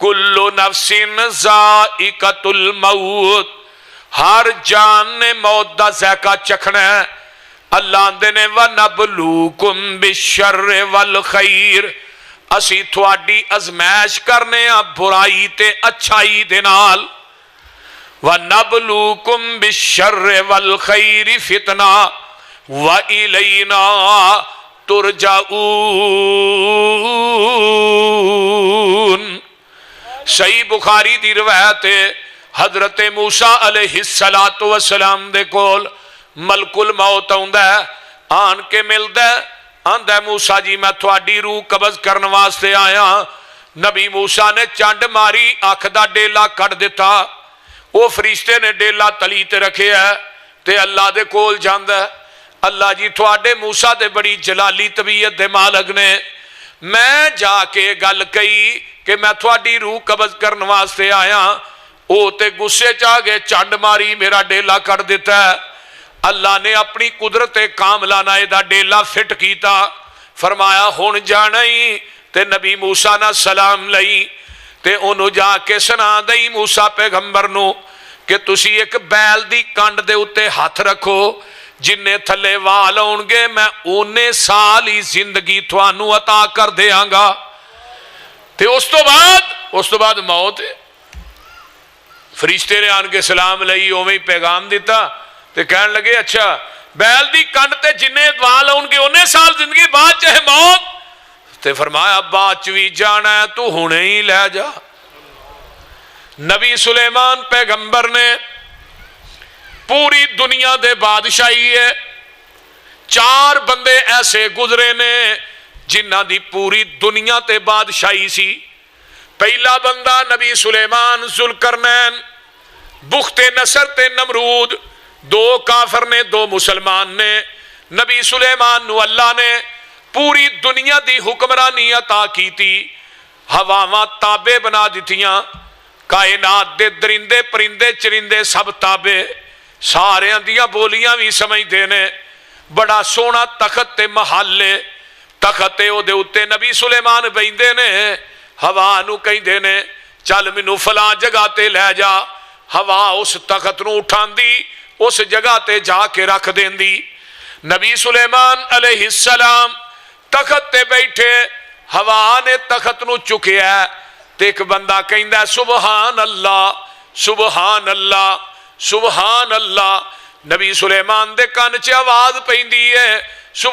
कुल्लु नफ्सिन ज़ाइक़तुल मौत, हर जान ने मौत का ज़ायका चखना है। अल्लाह आंदे ने वनबलूकुम बिश्शर्रि वल खैर, असी थोड़ी अजमैश करने आ बुराई ते अच्छाई दे नाल। वनबलूकुम बिश्शर्रि वल खैर फितना व इलैना तुरजाऊन। सही बुखारी दी रवायत है, हजरत मूसा अलैहिस्सलातु वस्सलाम दे कोल मलकुल मौत आउंदा है, आन के मिलदा है, आंदा मूसा जी मैं थोड़ी रूह कब्ज करने वास्ते आया। नबी मूसा ने चंड मारी, अख दा डेला कट दिता। वो फरिश्ते ने डेला तली ते रखिया ते अल्लाह दे कोल जांदा है। अल्लाह जी थोड़े मूसा दे बड़ी जलाली तबीयत दे मालक ने, मैं जाके गल कही कि मैं थोड़ी रूह कब्ज करने वास्ते आया। वो ते गुस्से च आ गए, चंड मारी, मेरा डेला कट दिता है। अल्लाह ने अपनी कुदरत कामला ना इहदा डेला फिट किया, फरमाया हुण जाना ही। ते नबी मूसा ना सलाम लई ते ओनू जाके सुना दई मूसा पैगंबर नू कि तुसी एक बैल दी कंड दे उत्ते हाथ रखो, जिन्ने थले वाल आउणगे मैं उन्ने साल ही जिंदगी तुहानू अता कर देंगा। ते उस तो बाद मौत। फरिश्ते ने आन के सलाम लई, उवें ही पैगाम दिता ते कहन लगे अच्छा बैल दी कंड ते जिन्ने वाल आउणगे उन्ने साल जिंदगी, बाद चाहे मौत। ते फरमाया बाद च भी जाना है, तू हुणे ही लै जा। नबी सुलेमान पैगंबर ने पूरी दुनिया दे बादशाही है, 4 बंदे ऐसे गुजरे ने जिन्हां दी पूरी दुनिया ते बादशाही सी। पहला बंदा नबी सुलेमान जुलकरनैन, बुख्ते नसर ते नमरूद, 2 काफर ने 2 मुसलमान ने। नबी सुलेमान नू अल्लाह ने पूरी दुनिया दी हुक्मरानी अता की थी, हवावां ताबे बना दितियां, कायनात दे दरिंदे परिंदे चरिंदे सब ताबे, सारियां दियां बोलियां भी समझते ने। बड़ा सोहना तखत ते महल है, तखत उहदे उत्ते नबी सुलेमान बहिंदे ने। हवा नू कहिंदे ने चल मैनू फलां जगह ते लै जा, हवा उस तखत नू उठांदी, उस जगह ते जाके रख देंदी। नबी सुलेमान अलैहिस्सलाम तखत ते बैठे, हवा ने तखत नू चुकिया ते एक बंदा कहंदा सुबहान अल्लाह सुबहान अल्लाह सुबहान अल्लाह। नबी सुलेमान दे कान च आवाज पैंदी है सुबह